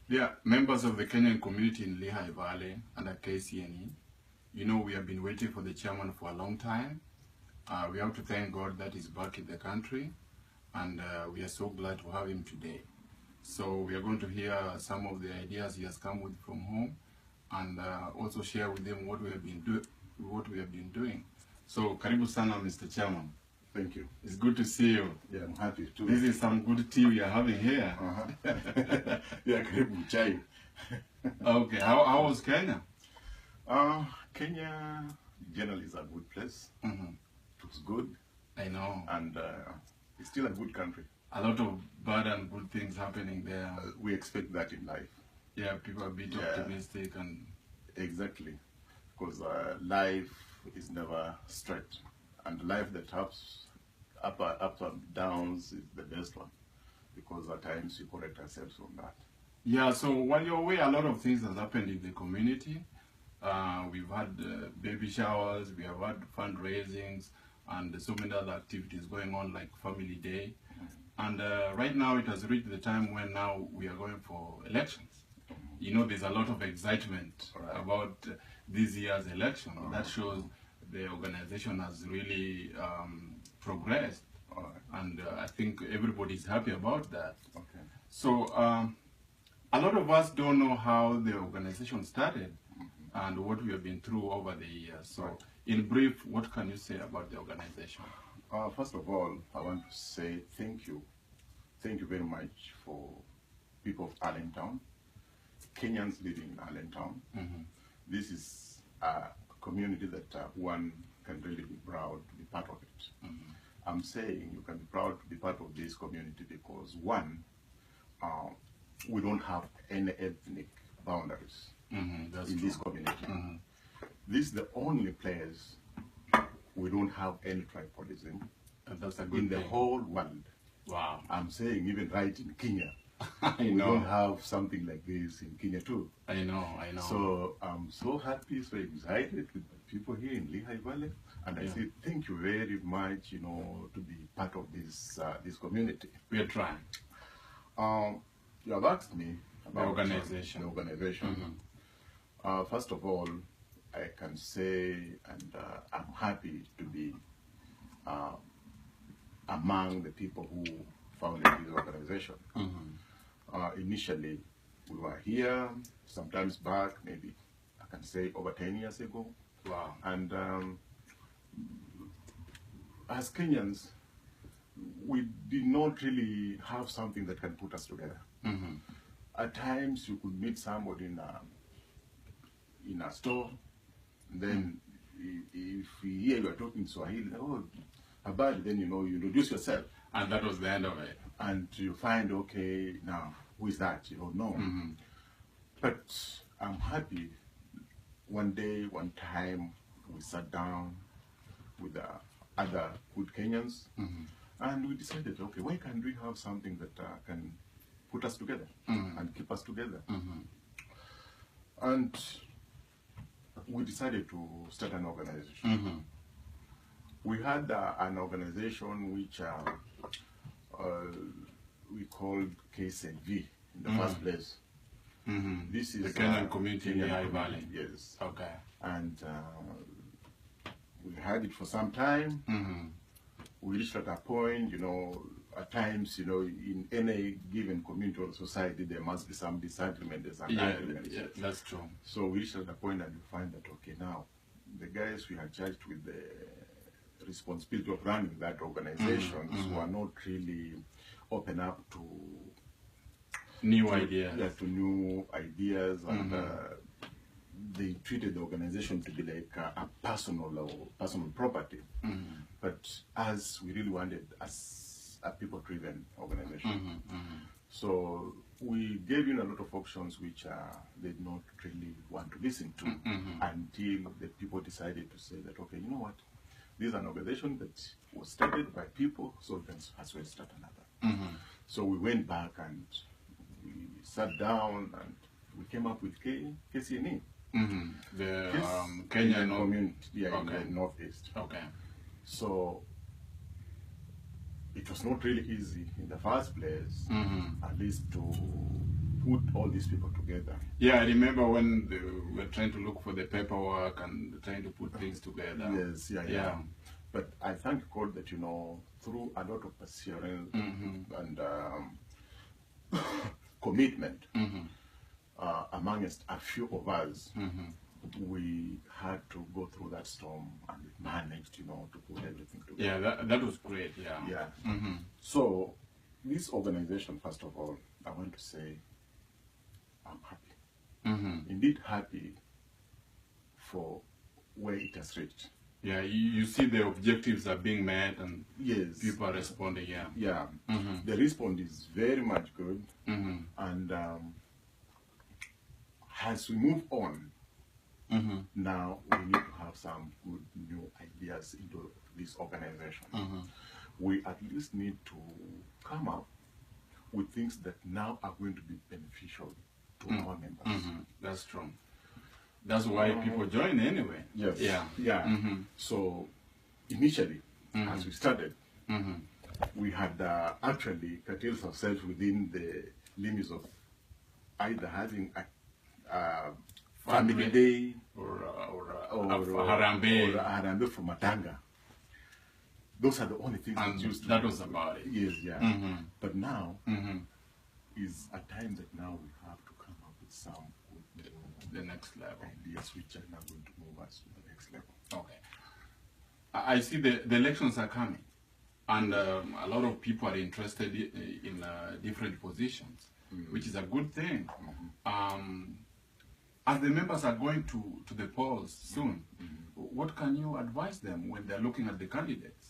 Yeah, members of the Kenyan community in Lehigh Valley under KCNE, you know, we have been waiting for the chairman for a long time. We have to thank God that he's back in the country, and we are so glad to have him today. So we are going to hear some of the ideas he has come with from home, and also share with them what we have been doing. So, karibu sana, Mr. Chairman. Thank you. It's good to see you. Yeah, I'm happy too. This is some good tea we are having here. Yeah, karibu chai. Okay, how was Kenya? Kenya generally is a good place. It was good. I know. And it's still a good country. A lot of bad and good things happening there. We expect that in life. Yeah, people are a bit optimistic and... Exactly. Because life is never straight. And life that has ups and downs is the best one. Because at times we correct ourselves from that. Yeah, so while you're away, a lot of things have happened in the community. We've had baby showers, we have had fundraisings, and so many other activities going on like Family Day. And right now it has reached the time when now we are going for elections. You know, there's a lot of excitement about this year's election. That shows the organization has really progressed. And I think everybody's happy about that. Okay. So a lot of us don't know how the organization started and what we have been through over the years. So in brief, what can you say about the organization? First of all, I want to say thank you. Thank you very much for people of Allentown, Kenyans living in Allentown. This is a community that one can really be proud to be part of it. I'm saying you can be proud to be part of this community because one, we don't have any ethnic boundaries in this community. This is the only place we don't have any tribalism in the whole world. Wow. I'm saying even right in Kenya. I know. We don't have something like this in Kenya too. I know. So I'm so happy, so excited with the people here in Lehigh Valley. And I say thank you very much, you know, to be part of this this community. We are trying. You have asked me about the organization. First of all, I can say, and I'm happy to be among the people who founded this organization. Initially, we were here, sometimes back, maybe I can say over 10 years ago. Wow. And as Kenyans, we did not really have something that can put us together. At times, you could meet somebody in a store, and then if you hear you are talking Swahili, oh, habari, then you know, you introduce yourself. And that was the end of it. And you find, okay, now, who is that? You don't know. But I'm happy, one day, one time, we sat down with other good Kenyans, and we decided, okay, why can't we have something that can put us together and keep us together? And we decided to start an organization. We had an organization which we called KCNE in the first place. This is the Kenyan community in Lehigh Valley. Yes. Okay. And we had it for some time. We reached at a point, you know, at times, you know, in any given community or society, there must be some disagreement, there's an argument. Yeah, that's true. So we reached at a point and we find that, okay, now, the guys we had charged with the responsibility of running that organization were not really open up to new ideas. Yeah, to new ideas, and they treated the organization to be like a personal property. But as we really wanted as a people-driven organization. So we gave in a lot of options which they did not really want to listen to until the people decided to say that, okay, you know what, this is an organization that was started by people, so we can as well start another. So we went back and we sat down and we came up with KCNE. The Kenyan community in the Northeast. Okay. So it was not really easy in the first place, at least to put all these people together. Yeah, I remember when we were trying to look for the paperwork and trying to put things together. Yes, yeah. But I thank God that, through a lot of perseverance and commitment amongst a few of us, we had to go through that storm and we managed, to put everything together. Yeah, that was great, yeah. Yeah. So, this organization, first of all, I want to say I'm happy. Indeed happy for where it has reached. Yeah, you see the objectives are being met and yes, people are responding, yeah. Yeah, the response is very much good. And as we move on, now we need to have some good new ideas into this organization. We at least need to come up with things that now are going to be beneficial to our members. That's true. That's why people join anyway. Yes. Yeah. So initially, as we started, we had actually curtailed ourselves within the limits of either having a family day or Harambe for Matanga. Those are the only things and we used. That was about it. Yes, yeah. But now is a time that now we have to come up with some good the next level ideas which are now going to move us to the next level. Okay. I see the elections are coming, and a lot of people are interested in different positions, which is a good thing. As the members are going to the polls soon, what can you advise them when they're looking at the candidates?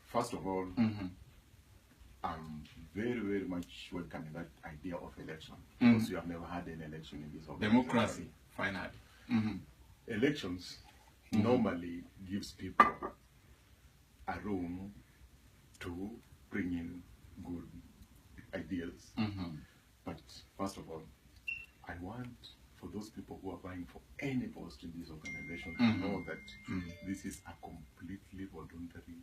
First of all, I'm very, very much welcoming that idea of election, because you have never had an election in this organization. Democracy, finally. Elections normally gives people a room to bring in good ideas. But first of all, I want for those people who are vying for any post in this organization to know that this is a completely voluntary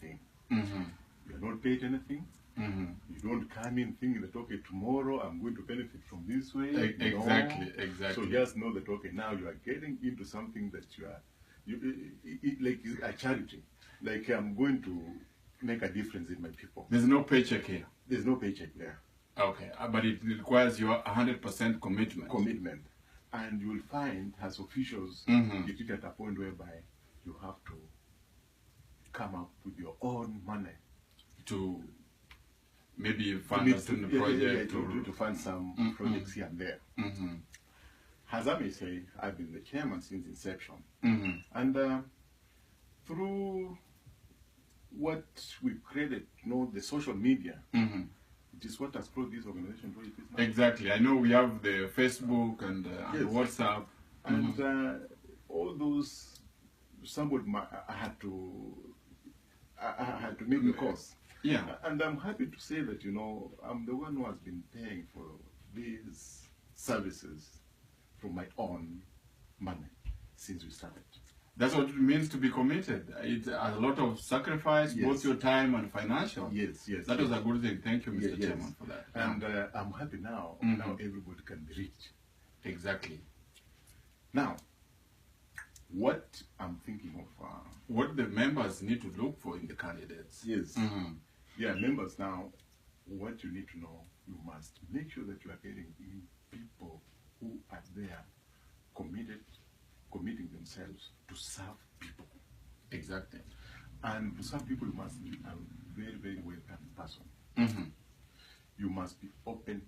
thing. You are not paid anything. You don't come in thinking that, okay, tomorrow I'm going to benefit from this way. Exactly. So just know that, okay, now you are getting into something that like a charity. Like, I'm going to make a difference in my people. There's no paycheck here. There's no paycheck there. Okay, but it requires your 100% commitment. Commitment. And you will find, as officials, you get at a point whereby you have to come up with your own money to maybe fund a student project, to fund some projects here and there. As I may say, I've been the chairman since inception, and through what we've created, the social media, it is what has brought this organization to where it is now. Exactly. I know we have the Facebook and WhatsApp, and all those. Somebody I had to make the course. Yeah. And I'm happy to say that, I'm the one who has been paying for these services from my own money since we started. That's what it means to be committed. It's a lot of sacrifice, both your time and financial. Yes. That was a good thing. Thank you, Mr. Chairman, for that. And I'm happy now. Now everybody can be reached. Exactly. Now, what I'm thinking of... what the members need to look for in the candidates. Yes. Yeah, members now, what you need to know, you must make sure that you are getting in people who are there, committing themselves to serve people. Exactly. And to serve people, you must be a very, very welcoming person. You must be open.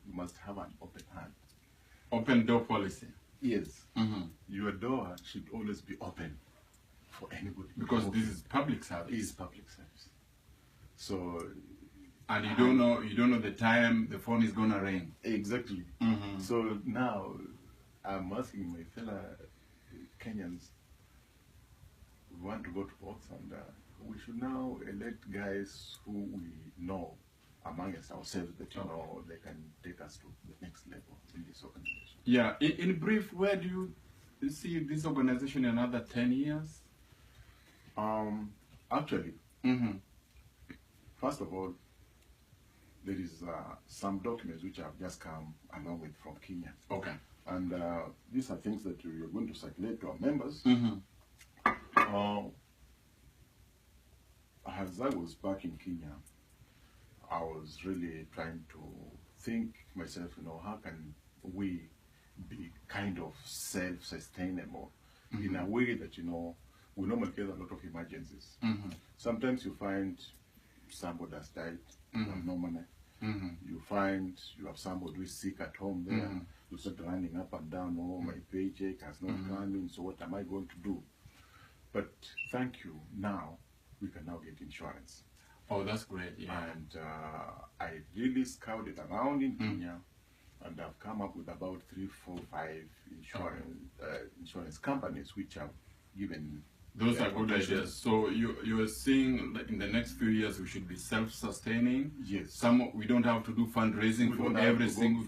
You must have an open hand. Open door policy. Yes. Your door should always be open for anybody. Because this is public service. It is public service. So, and you don't know the time the phone is gonna ring. Exactly. So now I'm asking my fellow Kenyans, we want to go to votes, and we should now elect guys who we know amongst ourselves that they can take us to the next level in this organization. Yeah. In brief, where do you see this organization in another 10 years? Actually, first of all, there is some documents which have just come along with from Kenya. Okay. And these are things that we are going to circulate to our members. As I was back in Kenya, I was really trying to think myself, how can we be kind of self-sustainable in a way that, we normally get a lot of emergencies. Sometimes you find somebody has died, you have no money. You find you have somebody who is sick at home there. You start running up and down, my paycheck has not come in, so what am I going to do? But thank you, now we can now get insurance. Oh, that's great, yeah. And I really scouted around in Kenya, and I've come up with about 3, 4, 5 insurance companies which have given. Those are good ideas. So you are seeing that in the next few years we should be self-sustaining. Yes. We don't have to do fundraising for every single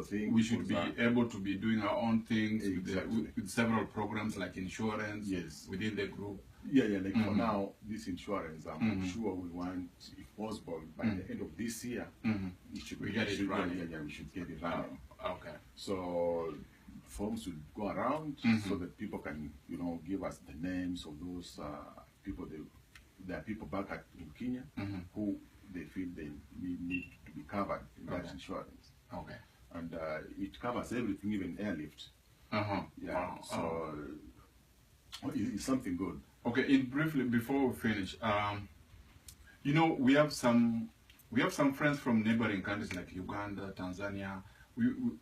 thing. We should be able to be doing our own things with several programs like insurance within the group. Like for now, this insurance, I'm sure we want, if possible, by the end of this year, it should we get it running. We should get it running. Okay. So forms will go around so that people can, give us the names of those people. There are people back in Kenya who they feel they need to be covered in that insurance. Okay. And it covers everything, even airlift. Wow. So it's something good. Okay. Briefly before we finish, we have some friends from neighboring countries like Uganda, Tanzania.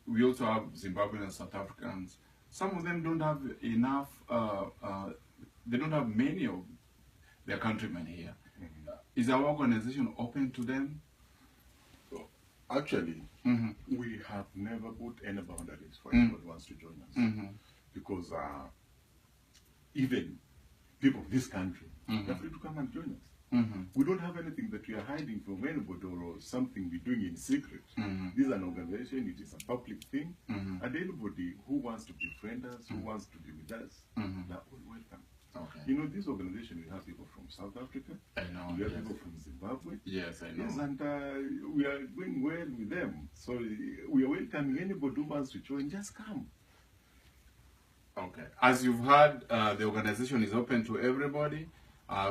We also have Zimbabwean and South Africans. Some of them don't have enough, they don't have many of their countrymen here. Is our organization open to them? Actually, we have never put any boundaries for anyone who wants to join us. Because even people of this country, they're free to come and join us. We don't have anything that we are hiding from anybody or something we're doing in secret. This is an organization, it is a public thing, and anybody who wants to befriend us, who wants to be with us, they're all welcome. Okay. This organization, we have people from South Africa, I know, we have people from Zimbabwe. Yes, I know. Yes, and we are going well with them. So we are welcoming anybody who wants to join, just come. Okay. As you've heard, the organization is open to everybody.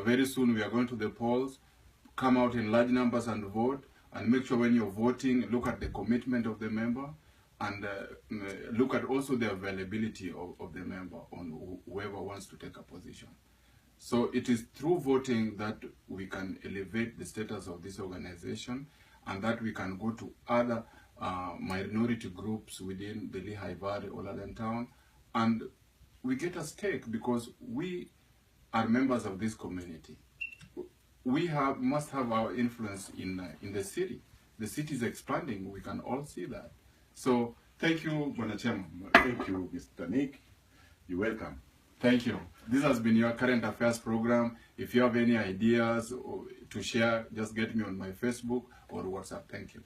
Very soon we are going to the polls. Come out in large numbers and vote. And make sure when you're voting, look at the commitment of the member. And look at also the availability of the member on whoever wants to take a position. So it is through voting that we can elevate the status of this organization, and that we can go to other minority groups within the Lehigh Valley or Allentown, and we get a stake because we are members of this community. We must have our influence in the city. The city is expanding. We can all see that. So thank you, Bwana Chairman. Thank you, Mr. Nick. You're welcome. Thank you. This has been your current affairs program. If you have any ideas to share, just get me on my Facebook or WhatsApp. Thank you.